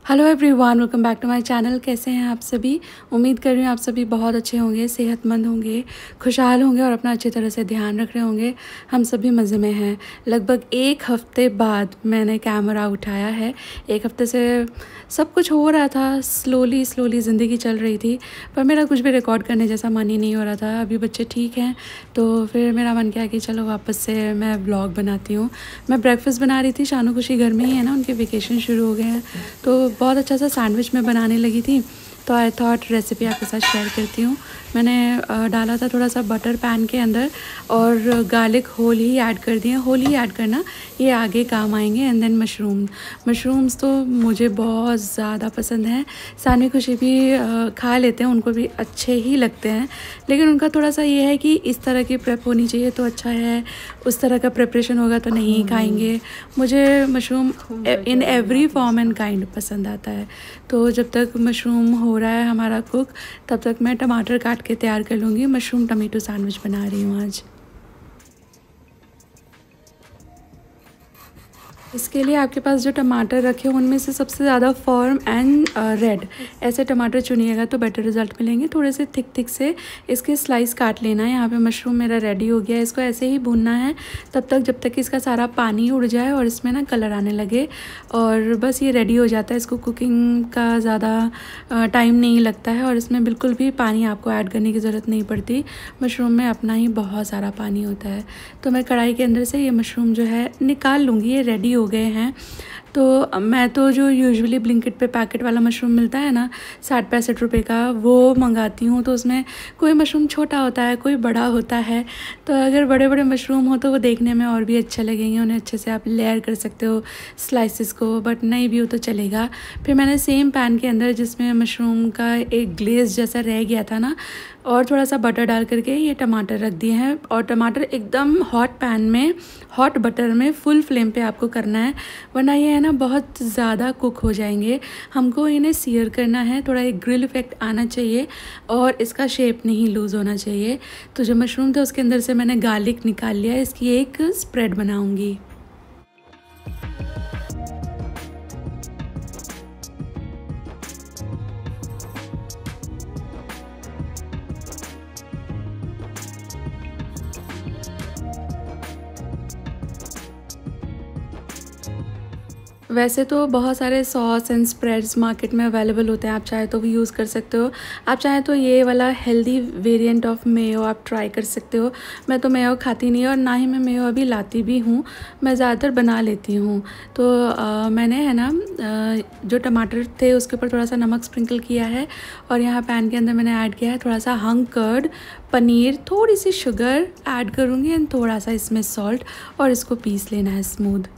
Hello everyone, welcome back to my channel. कैसे हैं आप सभी? उम्मीद कर रही हूँ आप सभी बहुत अच्छे होंगे, सेहतमंद होंगे, खुशहाल होंगे और अपना अच्छी तरह से ध्यान रख रहे होंगे। हम सभी मज़े में हैं। लगभग एक हफ़्ते बाद मैंने कैमरा उठाया है। एक हफ़्ते से सब कुछ हो रहा था, स्लोली ज़िंदगी चल रही थी, पर मेरा कुछ भी रिकॉर्ड करने जैसा मन ही नहीं हो रहा था। अभी बच्चे ठीक हैं तो फिर मेरा मन किया कि चलो वापस से मैं व्लॉग बनाती हूँ। मैं ब्रेकफास्ट बना रही थी। शानू खुशी घर में ही है ना, उनके वेकेशन शुरू हो गए हैं तो बहुत अच्छा सा सैंडविच मैं बनाने लगी थी, तो आई थॉट रेसिपी आपके साथ शेयर करती हूँ। मैंने डाला था थोड़ा सा बटर पैन के अंदर और गार्लिक होल ही ऐड कर दिए। होल ही ऐड करना, ये आगे काम आएंगे। एंड देन मशरूम्स तो मुझे बहुत ज़्यादा पसंद हैं। सानवी खुशी भी खा लेते हैं, उनको भी अच्छे ही लगते हैं, लेकिन उनका थोड़ा सा ये है कि इस तरह की प्रेप होनी चाहिए तो अच्छा है, उस तरह का प्रिपरेशन होगा तो नहीं खाएंगे। मुझे mushroom in every form and kind पसंद आता है। तो जब तक मशरूम हो रहा है हमारा कुक, तब तक मैं टमाटर काट के तैयार कर लूँगी। मशरूम टमेटो सैंडविच बना रही हूँ आज। इसके लिए आपके पास जो टमाटर रखे हो उनमें से सबसे ज़्यादा फर्म एंड रेड ऐसे टमाटर चुनिएगा तो बेटर रिजल्ट मिलेंगे। थोड़े से थिक से इसके स्लाइस काट लेना है। यहाँ पे मशरूम मेरा रेडी हो गया है। इसको ऐसे ही भूनना है तब तक जब तक इसका सारा पानी उड़ जाए और इसमें ना कलर आने लगे, और बस ये रेडी हो जाता है। इसको कुकिंग का ज़्यादा टाइम नहीं लगता है और इसमें बिल्कुल भी पानी आपको ऐड करने की ज़रूरत नहीं पड़ती। मशरूम में अपना ही बहुत सारा पानी होता है। तो मैं कढ़ाई के अंदर से ये मशरूम जो है निकाल लूँगी। ये रेडी हो गए हैं। तो मैं तो जो यूजुअली ब्लिंकिट पे पैकेट वाला मशरूम मिलता है ना 60-65 रुपये का, वो मंगाती हूँ। तो उसमें कोई मशरूम छोटा होता है, कोई बड़ा होता है। तो अगर बड़े बड़े मशरूम हो तो वो देखने में और भी अच्छे लगेंगे, उन्हें अच्छे से आप लेयर कर सकते हो स्लाइसिस को, बट नहीं भी हो तो चलेगा। फिर मैंने सेम पैन के अंदर जिसमें मशरूम का एक ग्लेज जैसा रह गया था ना, और थोड़ा सा बटर डाल करके ये टमाटर रख दिए हैं। और टमाटर एकदम हॉट पैन में, हॉट बटर में फुल फ्लेम पे आपको करना है, वरना ये है ना बहुत ज़्यादा कुक हो जाएंगे। हमको इन्हें सीयर करना है, थोड़ा एक ग्रिल इफेक्ट आना चाहिए और इसका शेप नहीं लूज़ होना चाहिए। तो जो मशरूम थे उसके अंदर से मैंने गार्लिक निकाल लिया। इसकी एक स्प्रेड बनाऊँगी। वैसे तो बहुत सारे सॉस एंड स्प्रेड्स मार्केट में अवेलेबल होते हैं, आप चाहे तो भी यूज़ कर सकते हो। आप चाहे तो ये वाला हेल्दी वेरिएंट ऑफ मेयो आप ट्राई कर सकते हो। मैं तो मेयो खाती नहीं और ना ही मैं मेयो अभी लाती भी हूँ, मैं ज़्यादातर बना लेती हूँ। तो मैंने है ना जो टमाटर थे उसके ऊपर थोड़ा सा नमक स्प्रिंकल किया है, और यहाँ पैन के अंदर मैंने ऐड किया है थोड़ा सा हंग कर्ड, पनीर, थोड़ी सी शुगर ऐड करूँगी एंड थोड़ा सा इसमें सॉल्ट, और इसको पीस लेना है स्मूथ।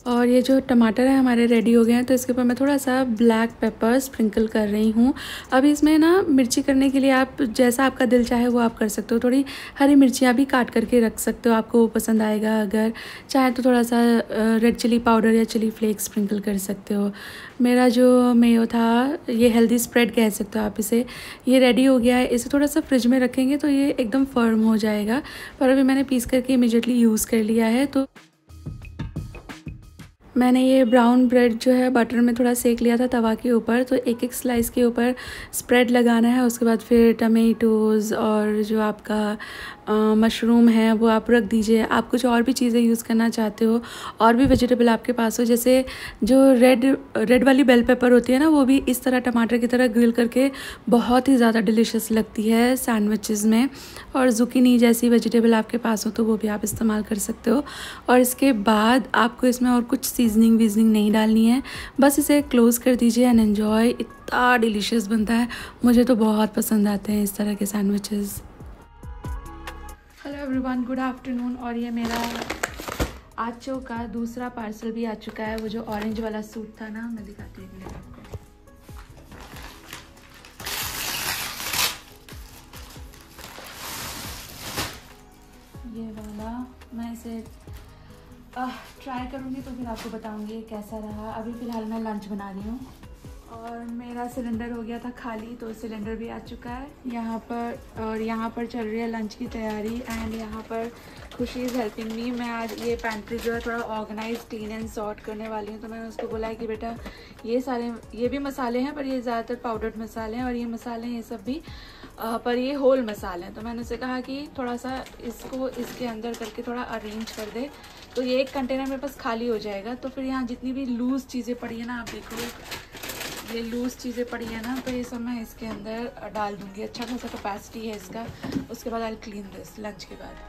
और ये जो टमाटर है हमारे रेडी हो गए हैं, तो इसके ऊपर मैं थोड़ा सा ब्लैक पेपर स्प्रिंकल कर रही हूँ। अब इसमें ना मिर्ची करने के लिए आप जैसा आपका दिल चाहे वो आप कर सकते हो। थोड़ी हरी मिर्चियाँ भी काट करके रख सकते हो, आपको वो पसंद आएगा। अगर चाहे तो थोड़ा सा रेड चिली पाउडर या चिली फ्लेक्स स्प्रिंकल कर सकते हो। मेरा जो मेयो था, ये हेल्दी स्प्रेड कह सकते हो आप इसे, ये रेडी हो गया है। इसे थोड़ा सा फ्रिज में रखेंगे तो ये एकदम फर्म हो जाएगा, पर अभी मैंने पीस करके इमीडिएटली यूज़ कर लिया है। तो मैंने ये ब्राउन ब्रेड जो है बटर में थोड़ा सेक लिया था तवा के ऊपर, तो एक एक स्लाइस के ऊपर स्प्रेड लगाना है। उसके बाद फिर टमेटोज़ और जो आपका मशरूम है वो आप रख दीजिए। आप कुछ और भी चीज़ें यूज़ करना चाहते हो, और भी वेजिटेबल आपके पास हो, जैसे जो रेड वाली बेल पेपर होती है ना, वो भी इस तरह टमाटर की तरह ग्रिल करके बहुत ही ज़्यादा डिलीशियस लगती है सैंडविचेस में। और ज़ुकीनी जैसी वेजिटेबल आपके पास हो तो वो भी आप इस्तेमाल कर सकते हो। और इसके बाद आपको इसमें और कुछ सीजनिंग वीजनिंग नहीं डालनी है, बस इसे क्लोज़ कर दीजिए एंड एन्जॉय। इतना डिलीशियस बनता है, मुझे तो बहुत पसंद आते हैं इस तरह के sandwiches. Hello everyone, good afternoon. और ये मेरा आचो का दूसरा पार्सल भी आ चुका है। वो जो ऑरेंज वाला सूट था ना, मैं दिखाती हूँ आपको। ये वाला मैं इसे ट्राई करूँगी तो फिर आपको बताऊँगी कैसा रहा। अभी फ़िलहाल मैं लंच बना रही हूँ और मेरा सिलेंडर हो गया था खाली, तो सिलेंडर भी आ चुका है यहाँ पर। और यहाँ पर चल रही है लंच की तैयारी। एंड यहाँ पर खुशी इज़ हेल्पिंग मी। मैं आज ये पैंट्री जो है थोड़ा ऑर्गेनाइज क्लीन एंड सॉर्ट करने वाली हूँ। तो मैंने उसको बोला है कि बेटा ये भी मसाले हैं, पर ये ज़्यादातर पाउडर्ड मसाले हैं, और ये मसाले ये सब भी पर ये होल मसाले हैं। तो मैंने उसे कहा कि थोड़ा सा इसको इसके अंदर करके थोड़ा अरेंज कर दे, तो ये एक कंटेनर मेरे पास खाली हो जाएगा। तो फिर यहाँ जितनी भी लूज़ चीज़ें पड़ी है ना, आप देखो ये लूज़ चीज़ें पड़ी है ना, तो ये सब मैं इसके अंदर डाल दूँगी। अच्छा खासा कैपेसिटी है इसका। उसके बाद I will clean this lunch के बाद।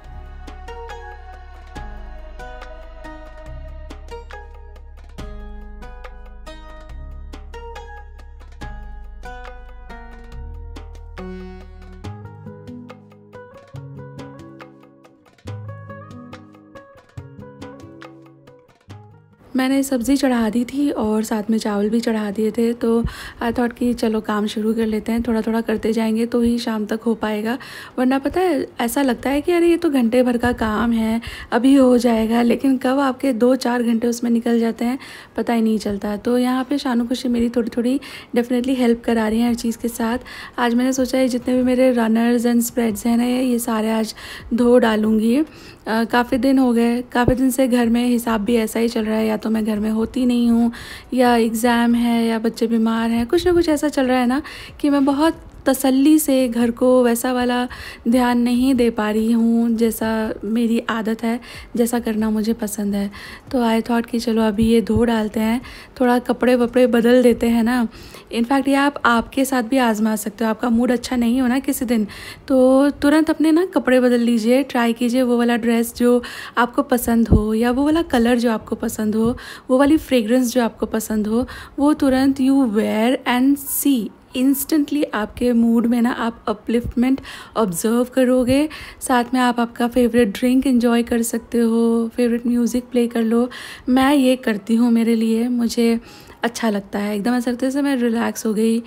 मैंने सब्ज़ी चढ़ा दी थी और साथ में चावल भी चढ़ा दिए थे। तो आई थॉट कि चलो काम शुरू कर लेते हैं, थोड़ा थोड़ा करते जाएंगे तो ही शाम तक हो पाएगा। वरना पता है ऐसा लगता है कि अरे ये तो घंटे भर का काम है, अभी हो जाएगा, लेकिन कब आपके 2-4 घंटे उसमें निकल जाते हैं पता ही नहीं चलता। तो यहाँ पे शानू खुशी मेरी थोड़ी थोड़ी डेफिनेटली हेल्प करा रही हैं हर चीज़ के साथ। आज मैंने सोचा है जितने भी मेरे रनर्स एंड स्प्रेड्स हैं ना, ये सारे आज धो डालूँगी। काफ़ी दिन हो गए, काफ़ी दिन से घर में हिसाब भी ऐसा ही चल रहा है, या तो मैं घर में होती नहीं हूँ, या एग्ज़ाम है, या बच्चे बीमार हैं, कुछ ना कुछ ऐसा चल रहा है ना कि मैं बहुत तसल्ली से घर को वैसा वाला ध्यान नहीं दे पा रही हूँ जैसा मेरी आदत है, जैसा करना मुझे पसंद है। तो आई थॉट कि चलो अभी ये धो डालते हैं, थोड़ा कपड़े वपड़े बदल देते हैं ना। इनफैक्ट ये आप आपके साथ भी आजमा सकते हो। आपका मूड अच्छा नहीं हो ना किसी दिन, तो तुरंत अपने ना कपड़े बदल लीजिए। ट्राई कीजिए वो वाला ड्रेस जो आपको पसंद हो, या वो वाला कलर जो आपको पसंद हो, वो वाली फ्रेग्रेंस जो आपको पसंद हो, वो तुरंत you wear and see instantly आपके मूड में ना आप अपलिफ्टमेंट ऑब्ज़र्व करोगे। साथ में आप आपका फेवरेट ड्रिंक एंजॉय कर सकते हो, फेवरेट म्यूज़िक प्ले कर लो। मैं ये करती हूँ, मेरे लिए मुझे अच्छा लगता है। एकदम ऐसा लगता है जैसे मैं रिलैक्स हो गई,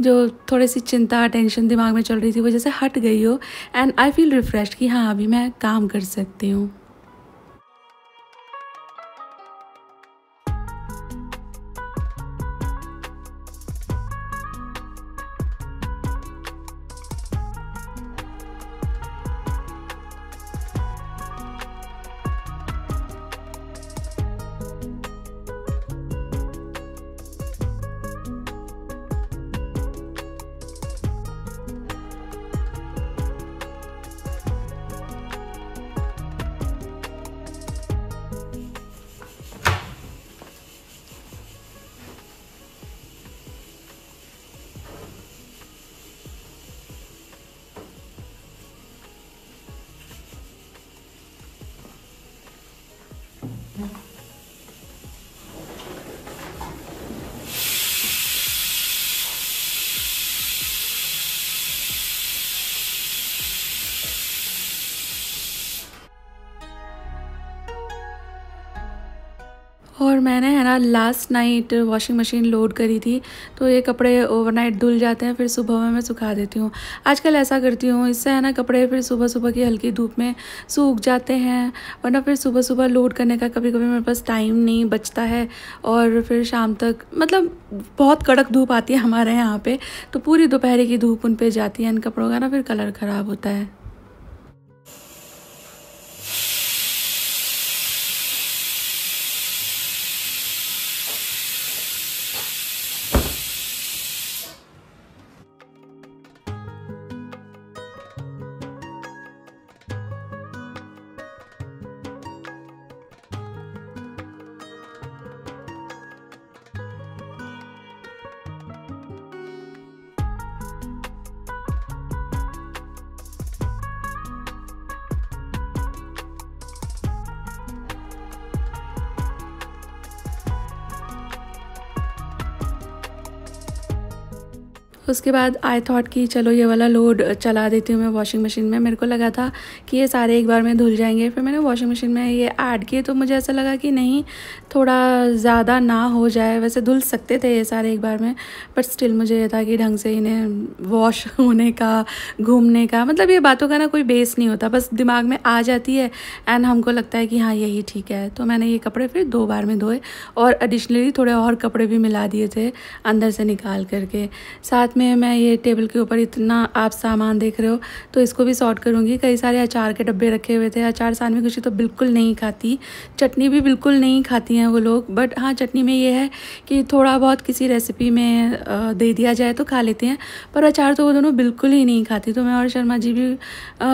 जो थोड़ी सी चिंता टेंशन दिमाग में चल रही थी वो जैसे हट गई हो, एंड आई फील रिफ्रेश्ड कि हाँ अभी मैं काम कर सकती हूँ। और मैंने है ना last night washing machine load करी थी, तो ये कपड़े ओवरनाइट धुल जाते हैं, फिर सुबह में मैं सुखा देती हूँ। आजकल ऐसा करती हूँ, इससे है ना कपड़े फिर सुबह सुबह की हल्की धूप में सूख जाते हैं। वरना फिर सुबह सुबह लोड करने का कभी कभी मेरे पास टाइम नहीं बचता है, और फिर शाम तक मतलब बहुत कड़क धूप आती है हमारे यहाँ पे, तो पूरी दोपहर की धूप उन पर जाती है इन कपड़ों का ना, फिर कलर ख़राब होता है। उसके बाद आई थॉट कि चलो ये वाला लोड चला देती हूँ मैं वॉशिंग मशीन में। मेरे को लगा था कि ये सारे एक बार में धुल जाएंगे, फिर मैंने वॉशिंग मशीन में ये ऐड किए तो मुझे ऐसा लगा कि नहीं, थोड़ा ज़्यादा ना हो जाए। वैसे धुल सकते थे ये सारे एक बार में, बट स्टिल मुझे ये था कि ढंग से इन्हें वॉश होने का, घूमने का, मतलब ये बातों का ना कोई बेस नहीं होता, बस दिमाग में आ जाती है एंड हमको लगता है कि हाँ यही ठीक है। तो मैंने ये कपड़े फिर 2 बार में धोए और एडिशनली थोड़े और कपड़े भी मिला दिए थे अंदर से निकाल करके। साथ में मैं ये टेबल के ऊपर इतना आप सामान देख रहे हो तो इसको भी सॉर्ट करूँगी। कई सारे अचार के डब्बे रखे हुए थे। अचार सानवी खुशी तो बिल्कुल नहीं खाती, चटनी भी बिल्कुल नहीं खाती हैं वो लोग, बट हाँ चटनी में ये है कि थोड़ा बहुत किसी रेसिपी में दे दिया जाए तो खा लेते हैं, पर अचार तो वो दोनों बिल्कुल ही नहीं खाती। तो मैं और शर्मा जी भी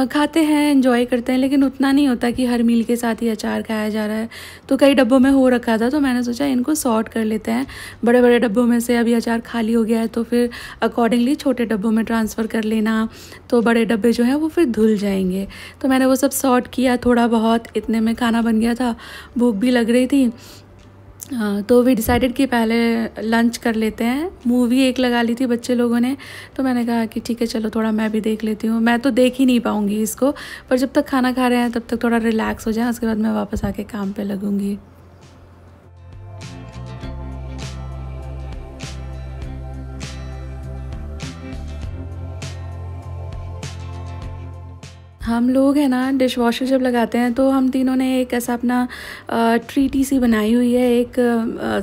खाते हैं, एंजॉय करते हैं, लेकिन उतना नहीं होता कि हर मील के साथ ही अचार खाया जा रहा है। तो कई डब्बों में हो रखा था तो मैंने सोचा इनको सॉर्ट कर लेते हैं। बड़े बड़े डब्बों में से अभी अचार खाली हो गया है तो फिर अकॉर्डिंगली छोटे डब्बों में ट्रांसफ़र कर लेना, तो बड़े डब्बे जो हैं वो फिर धुल जाएंगे। तो मैंने वो सब सॉर्ट किया थोड़ा बहुत, इतने में खाना बन गया था, भूख भी लग रही थी। तो वी डिसाइडेड कि पहले लंच कर लेते हैं। मूवी एक लगा ली थी बच्चे लोगों ने, तो मैंने कहा कि ठीक है चलो थोड़ा मैं भी देख लेती हूँ। मैं तो देख ही नहीं पाऊँगी इसको, पर जब तक खाना खा रहे हैं तब तक थोड़ा रिलैक्स हो जाए, उसके बाद मैं वापस आके काम पे लगूँगी। हम लोग हैं ना डिश वॉशर जब लगाते हैं तो हम तीनों ने एक ऐसा अपना ट्रीटी सी बनाई हुई है, एक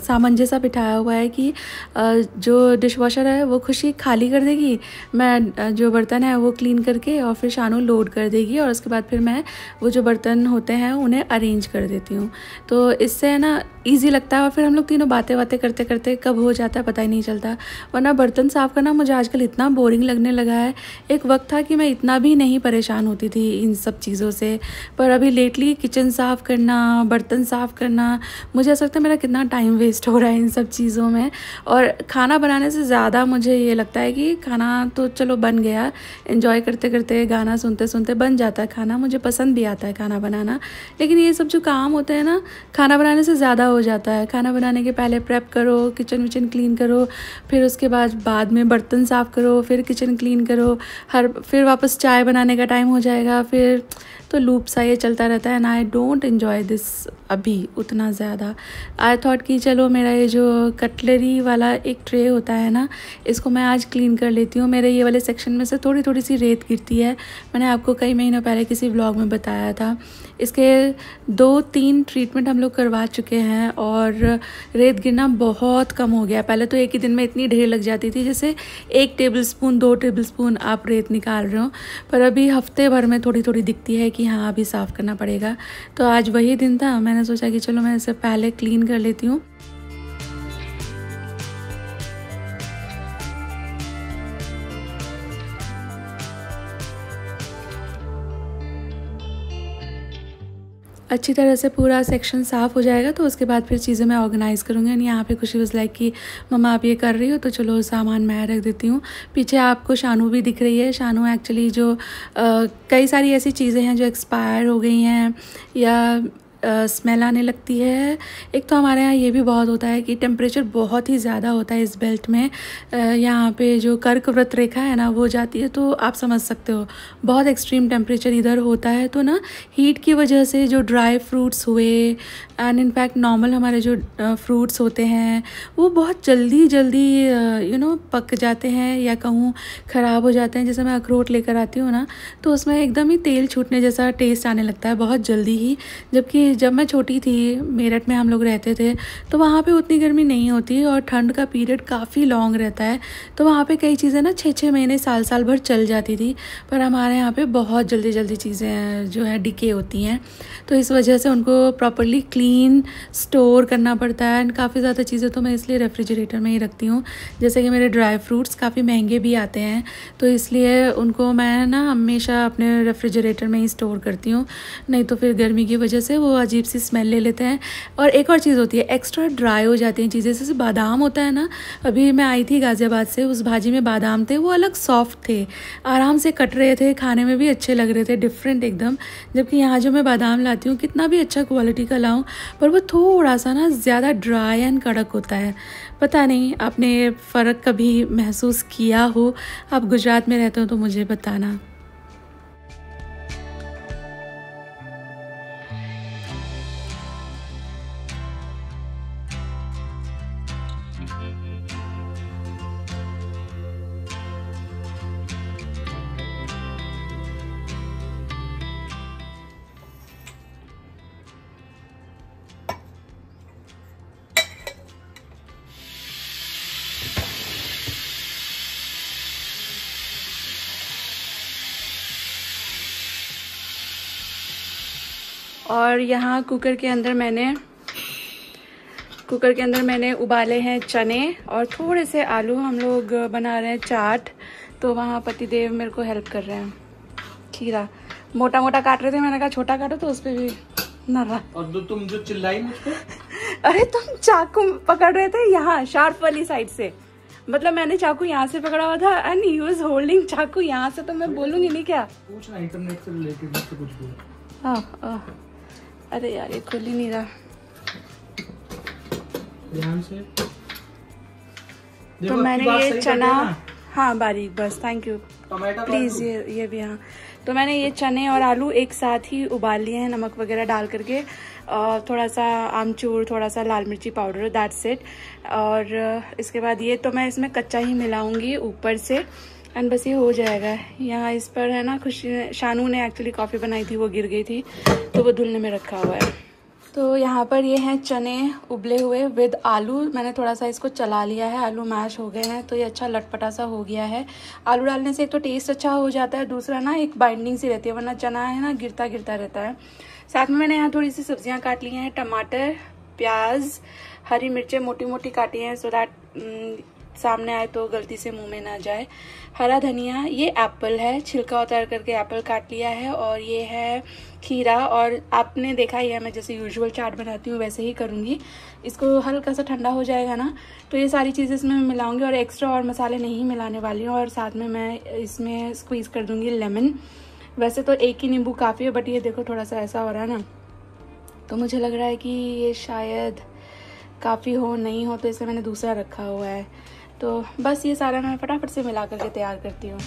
सामंजस्य बिठाया हुआ है कि जो डिश वॉशर है वो खुशी खाली कर देगी, मैं जो बर्तन है वो क्लीन करके और फिर शानू लोड कर देगी और उसके बाद फिर मैं वो जो बर्तन होते हैं उन्हें अरेंज कर देती हूँ। तो इससे ना ईजी लगता है और फिर हम लोग तीनों बातें करते करते कब हो जाता है पता ही नहीं चलता। वरना बर्तन साफ़ करना मुझे आजकल इतना बोरिंग लगने लगा है। एक वक्त था कि मैं इतना भी नहीं परेशान होती थी इन सब चीज़ों से, पर अभी लेटली किचन साफ़ करना, बर्तन साफ़ करना, मुझे ऐसा लगता है मेरा कितना टाइम वेस्ट हो रहा है इन सब चीज़ों में। और खाना बनाने से ज़्यादा मुझे ये लगता है कि खाना तो चलो बन गया, एंजॉय करते करते गाना सुनते सुनते बन जाता है खाना, मुझे पसंद भी आता है खाना बनाना, लेकिन ये सब जो काम होते हैं ना खाना बनाने से ज़्यादा हो जाता है। खाना बनाने के पहले प्रेप करो, किचन विचन क्लीन करो, फिर उसके बाद में बर्तन साफ़ करो, फिर किचन क्लीन करो, फिर वापस चाय बनाने का टाइम हो जाएगा, फिर तो लूप सा ये चलता रहता है। And I don't enjoy this अभी उतना ज़्यादा। आई थॉट कि चलो मेरा ये जो कटलरी वाला एक ट्रे होता है ना, इसको मैं आज क्लीन कर लेती हूँ। मेरे ये वाले सेक्शन में से थोड़ी थोड़ी सी रेत गिरती है, मैंने आपको कई महीनों पहले किसी व्लॉग में बताया था। इसके 2-3 ट्रीटमेंट हम लोग करवा चुके हैं और रेत गिरना बहुत कम हो गया। पहले तो एक ही दिन में इतनी ढेर लग जाती थी, जैसे 1 टेबलस्पून 2 टेबलस्पून आप रेत निकाल रहे हो, पर अभी हफ्ते भर में थोड़ी थोड़ी दिखती है कि हाँ अभी साफ़ करना पड़ेगा। तो आज वही दिन था, मैंने सोचा कि चलो मैं इसे पहले क्लीन कर लेती हूँ। अच्छी तरह से पूरा सेक्शन साफ़ हो जाएगा तो उसके बाद फिर चीज़ें मैं ऑर्गेनाइज़ करूँगी। एंड यहाँ पे खुशी वाज लाइक कि मम्मा आप ये कर रही हो तो चलो सामान मैं रख देती हूँ। पीछे आपको शानू भी दिख रही है। शानू एक्चुअली जो कई सारी ऐसी चीज़ें हैं जो एक्सपायर हो गई हैं या स्मेल आने लगती है। एक तो हमारे यहाँ ये भी बहुत होता है कि टेम्परेचर बहुत ही ज़्यादा होता है इस बेल्ट में। यहाँ पे जो कर्कवृत रेखा है ना वो जाती है, तो आप समझ सकते हो बहुत एक्सट्रीम टेम्परेचर इधर होता है। तो ना हीट की वजह से जो ड्राई फ्रूट्स हुए एंड इनफैक्ट नॉर्मल हमारे जो फ्रूट्स होते हैं वो बहुत जल्दी पक जाते हैं या कहूँ ख़राब हो जाते हैं। जैसे मैं अखरोट लेकर आती हूँ ना तो उसमें एकदम ही तेल छूटने जैसा टेस्ट आने लगता है बहुत जल्दी ही। जबकि जब मैं छोटी थी, मेरठ में हम लोग रहते थे, तो वहाँ पे उतनी गर्मी नहीं होती और ठंड का पीरियड काफ़ी लॉन्ग रहता है, तो वहाँ पे कई चीज़ें ना 6-6 महीने साल भर चल जाती थी। पर हमारे यहाँ पे बहुत जल्दी चीज़ें जो है डिके होती हैं, तो इस वजह से उनको प्रॉपरली क्लीन स्टोर करना पड़ता है। एंड काफ़ी ज़्यादा चीज़ें तो मैं इसलिए रेफ्रिजरेटर में ही रखती हूँ। जैसे कि मेरे ड्राई फ्रूट्स काफ़ी महंगे भी आते हैं, तो इसलिए उनको मैं ना हमेशा अपने रेफ्रिजरेटर में ही स्टोर करती हूँ, नहीं तो फिर गर्मी की वजह से वो अजीब सी स्मेल ले लेते हैं। और एक और चीज़ होती है, एक्स्ट्रा ड्राई हो जाती हैं चीज़ें। जैसे बादाम होता है ना, अभी मैं आई थी गाज़ियाबाद से, उस भाजी में बादाम थे, वो अलग सॉफ्ट थे, आराम से कट रहे थे, खाने में भी अच्छे लग रहे थे, डिफरेंट एकदम। जबकि यहाँ जो मैं बादाम लाती हूँ, कितना भी अच्छा क्वालिटी का लाऊं, पर वो थोड़ा सा ना ज़्यादा ड्राई एंड कड़क होता है। पता नहीं आपने फ़र्क कभी महसूस किया हो, आप गुजरात में रहते हो तो मुझे बताना। और यहाँ कुकर के अंदर मैंने उबाले हैं चने और थोड़े से आलू। हम लोग बना रहे हैं चाट, तो वहाँ पतिदेव मेरे को हेल्प कर रहे हैं। खीरा मोटा मोटा काट रहे थे, मैंने कहा छोटा काटो, तो उस पर भी न रहा। और तुम जो चिल्लाई मुझको अरे तुम चाकू पकड़ रहे थे यहाँ शार्प वाली साइड से, मतलब मैंने चाकू यहाँ से पकड़ा हुआ था एंड ही वाज होल्डिंग चाकू यहाँ से, तो मैं बोलूंगी नहीं क्या? पूछना इंटरनेट से रिलेटेड मुझसे कुछ भी। हाँ अरे यार ये खुल ही नहीं रहा। ध्यान से। तो मैंने ये चना, हाँ बारीक बस, थैंक यू प्लीज, ये भी। हाँ तो मैंने ये चने और आलू एक साथ ही उबाल लिए हैं नमक वगैरह डाल करके, थोड़ा सा आमचूर, थोड़ा सा लाल मिर्ची पाउडर, दैट्स इट। और इसके बाद ये तो मैं इसमें कच्चा ही मिलाऊंगी ऊपर से, एंड बस ये हो जाएगा। यहाँ इस पर है ना, खुशी शानू ने एक्चुअली कॉफ़ी बनाई थी, वो गिर गई थी, तो वो धुलने में रखा हुआ है। तो यहाँ पर ये हैं चने उबले हुए विद आलू। मैंने थोड़ा सा इसको चला लिया है, आलू मैश हो गए हैं, तो ये अच्छा लटपटा सा हो गया है। आलू डालने से एक तो टेस्ट अच्छा हो जाता है, दूसरा ना एक बाइंडिंग सी रहती है, वरना चना है ना गिरता गिरता रहता है। साथ में मैंने यहाँ थोड़ी सी सब्जियाँ काट ली हैं, टमाटर, प्याज, हरी मिर्चें मोटी मोटी काटी हैं, सो दैट सामने आए तो गलती से मुंह में ना जाए। हरा धनिया, ये एप्पल है, छिलका उतार करके एप्पल काट लिया है। और ये है खीरा, और आपने देखा ही है मैं जैसे यूजुअल चाट बनाती हूँ वैसे ही करूँगी। इसको हल्का सा ठंडा हो जाएगा ना, तो ये सारी चीज़ें इसमें मिलाऊंगी, और एक्स्ट्रा और मसाले नहीं मिलाने वाली हूँ। और साथ में मैं इसमें स्क्वीज़ कर दूँगी लेमन। वैसे तो एक ही नींबू काफ़ी है, बट ये देखो थोड़ा सा ऐसा हो रहा है ना, तो मुझे लग रहा है कि ये शायद काफ़ी हो, नहीं हो तो इसे मैंने दूसरा रखा हुआ है। तो बस ये सारा मैं फटाफट से मिला करके तैयार करती हूँ।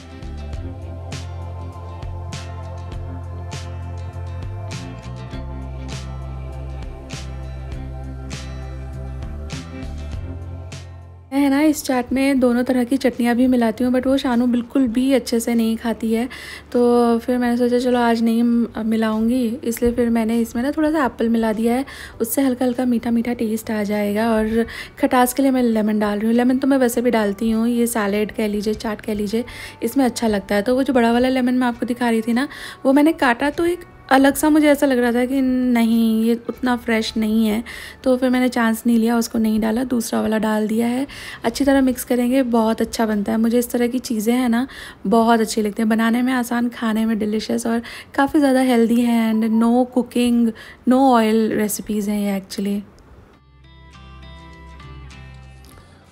है ना, इस चाट में दोनों तरह की चटनियाँ भी मिलाती हूँ, बट वो शानू बिल्कुल भी अच्छे से नहीं खाती है, तो फिर मैंने सोचा चलो आज नहीं मिलाऊंगी, इसलिए फिर मैंने इसमें ना थोड़ा सा एप्पल मिला दिया है, उससे हल्का हल्का मीठा मीठा टेस्ट आ जाएगा। और खटास के लिए मैं लेमन डाल रही हूँ। लेमन तो मैं वैसे भी डालती हूँ, ये सैलेड कह लीजिए, चाट कह लीजिए, इसमें अच्छा लगता है। तो वो जो बड़ा वाला लेमन मैं आपको दिखा रही थी ना, वो मैंने काटा तो एक अलग सा मुझे ऐसा लग रहा था कि नहीं ये उतना फ्रेश नहीं है, तो फिर मैंने चांस नहीं लिया, उसको नहीं डाला, दूसरा वाला डाल दिया है। अच्छी तरह मिक्स करेंगे, बहुत अच्छा बनता है। मुझे इस तरह की चीज़ें हैं ना बहुत अच्छी लगती हैं, बनाने में आसान, खाने में डिलीशियस, और काफ़ी ज़्यादा हेल्दी हैं, and no cooking no oil recipes हैं ये एक्चुअली।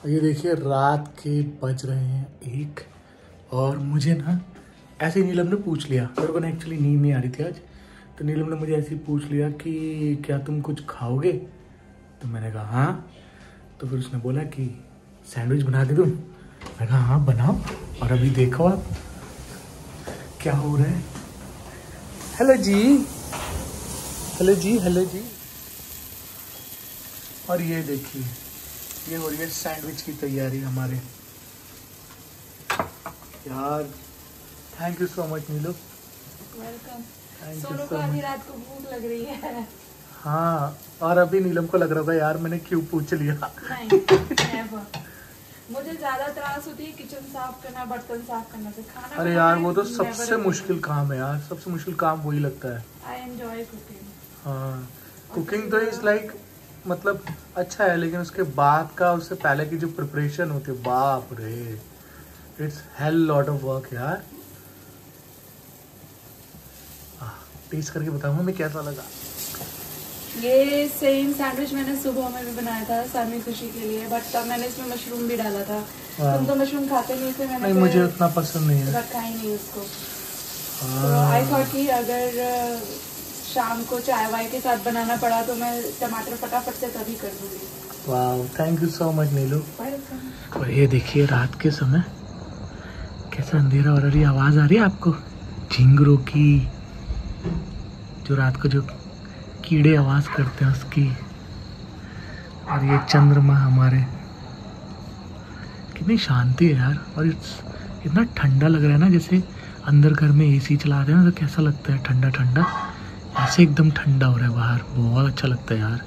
ये देखिए रात के बज रहे हैं 1, और मुझे ना ऐसे ही नीलम ने पूछ लिया, मेरे को ना एक्चुअली नींद नहीं आ रही थी आज, तो नीलम ने मुझे ऐसे ही पूछ लिया कि क्या तुम कुछ खाओगे, तो मैंने कहा हाँ। तो फिर उसने बोला कि सैंडविच बना के दूँ, मैंने कहा हाँ बनाओ। और अभी देखो आप क्या हो रहा है। हेलो जी, हेलो जी, हेलो जी। और ये देखिए ये हो रही है सैंडविच की तैयारी हमारे। यार thank you so much Neelu, welcome. Sonu को आधी रात को भूख लग रही है। हाँ, और अभी नीलम को लग रहा था यार मैंने क्यों पूछ लिया। नहीं, मुझे ज्यादा त्रास होती है किचन साफ करना, बर्तन साफ करने से। खाना अरे यार वो तो सबसे मुश्किल काम है यार, सबसे मुश्किल काम वही लगता है। I enjoy cooking. हाँ कुकिंग तो इज लाइक मतलब अच्छा है, लेकिन उसके बाद का, उससे पहले की जो प्रिपरेशन होती है, बाप रे, it's hell lot of work यार। टेस्ट करके बताऊंगा मैं कैसा लगा। ये सेम सैंडविच मैंने सुबह में भी बनाया था सामी खुशी के लिए, बट तब मैंने इसमें मशरूम भी डाला था। तुम तो मशरूम खाते नहीं थे, मैंने नहीं, मुझे उतना पसंद नहीं है, रखा ही नहीं उसको। तो आई थॉट कि अगर शाम को चाय वाय के साथ बनाना पड़ा तो मैं टमाटर फटाफट से तभी कर दूंगी। वाह, थैंक यू सो मच नीलू। और ये देखिए रात के समय कैसा अंधेरा हो रहा है, आवाज आ रही है आपको झिंगरों की, जो रात को जो कीड़े आवाज करते हैं उसकी। और ये चंद्रमा हमारे, कितनी शांति है यार। और इतना ठंडा लग रहा है ना, जैसे अंदर घर में एसी चलाते हैं ना तो कैसा लगता है ठंडा ठंडा, ऐसे एकदम ठंडा हो रहा है बाहर, बहुत अच्छा लगता है यार।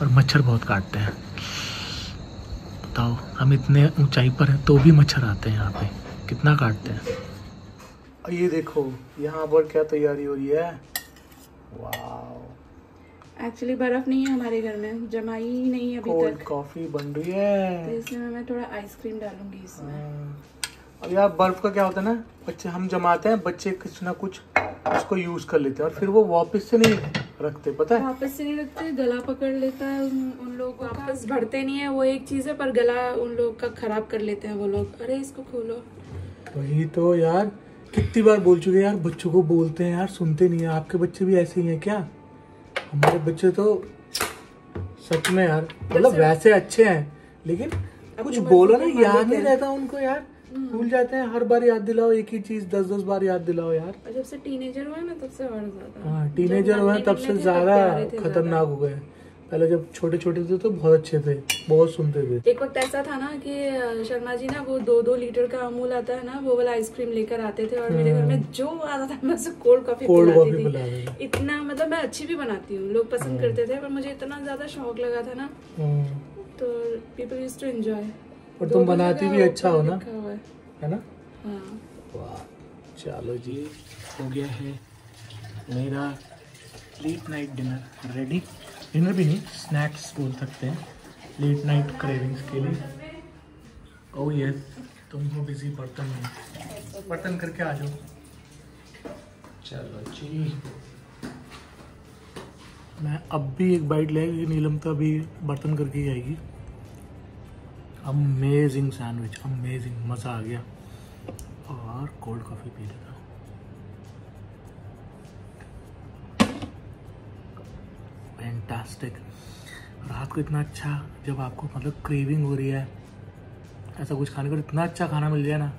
और मच्छर बहुत काटते हैं, बताओ हम इतने ऊंचाई पर हैं तो भी मच्छर आते हैं यहाँ पे, कितना काटते हैं। और ये देखो यहाँ पर क्या तैयारी हो रही है, वाह। एक्चुअली बर्फ नहीं है हमारे घर में, जमाई ही नहीं है अभी कोल्ड तक। कॉफी बन रही है, तो इसमें मैं थोड़ा आइसक्रीम डालूंगी इसमें। और यार बर्फ का क्या होता है ना, बच्चे हम जमाते हैं, बच्चे कुछ ना कुछ उसको यूज कर लेते हैं और फिर वो वापस से नहीं रखते, पता है? वापस से नहीं रखते, गला पकड़ लेता है उन लोग, वापस भरते नहीं है, वो एक चीज है, पर गला उन लोग का खराब कर लेते हैं वो लोग। अरे इसको खोलो। वही तो यार, कितनी बार बोल चुके यार, बच्चों को बोलते हैं यार, सुनते नहीं है। आपके बच्चे भी ऐसे ही हैं क्या? हमारे बच्चे तो सच में यार, मतलब वैसे अच्छे हैं, लेकिन कुछ बोलो ना याद नहीं रहता उनको यार, भूल जाते हैं। हर बार याद दिलाओ एक ही चीज, 10-10 बार याद दिलाओ यार। और जब से टीनेजर हुआ ना तब से और ज्यादा। हाँ, टीनेजर हुए तब से ज्यादा खतरनाक हो गए। पहले जब छोटे छोटे थे तो बहुत अच्छे थे, बहुत सुनते थे। एक वक्त ऐसा था ना कि शर्मा जी ना वो 2-2 लीटर का अमूल आता है ना, वो वाला आइसक्रीम लेकर आते थे और मेरे घर में जो आता था मैं उसे कोल्ड कॉफी पिलाती थी। इतना मतलब मैं अच्छी भी बनाती हूँ, लोग पसंद करते थे, पर मुझे इतना ज्यादा शौक लगा था ना, तो पीपल यूज्ड टू एंजॉय। और तुम बनाती भी अच्छा हो ना, है ना? हाँ। वाह, चलो जी, हो गया है मेरा late night dinner ready. Dinner भी नहीं, स्नैक्स बोल सकते हैं, लेट नाइट क्रेविंग्स के लिए। ओह यस, तुम हो बिजी बर्तन में, बर्तन करके आ जाओ। चलो जी, मैं अब भी एक बाइट लेगी, नीलम तो अभी बर्तन करके ही आएगी। अमेजिंग सैंडविच, अमेजिंग, मज़ा आ गया। और कोल्ड कॉफ़ी पी लेता हूँ। फैंटास्टिक। रात को इतना अच्छा, जब आपको मतलब क्रेविंग हो रही है ऐसा कुछ खाने को, इतना अच्छा खाना मिल जाए ना,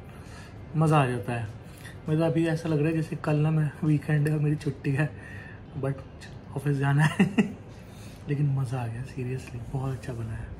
मज़ा आ जाता है। मुझे तो अभी ऐसा लग रहा है जैसे कल ना मैं वीकेंड है और मेरी छुट्टी है, बट ऑफिस जाना है लेकिन मज़ा आ गया, सीरियसली बहुत अच्छा बना है।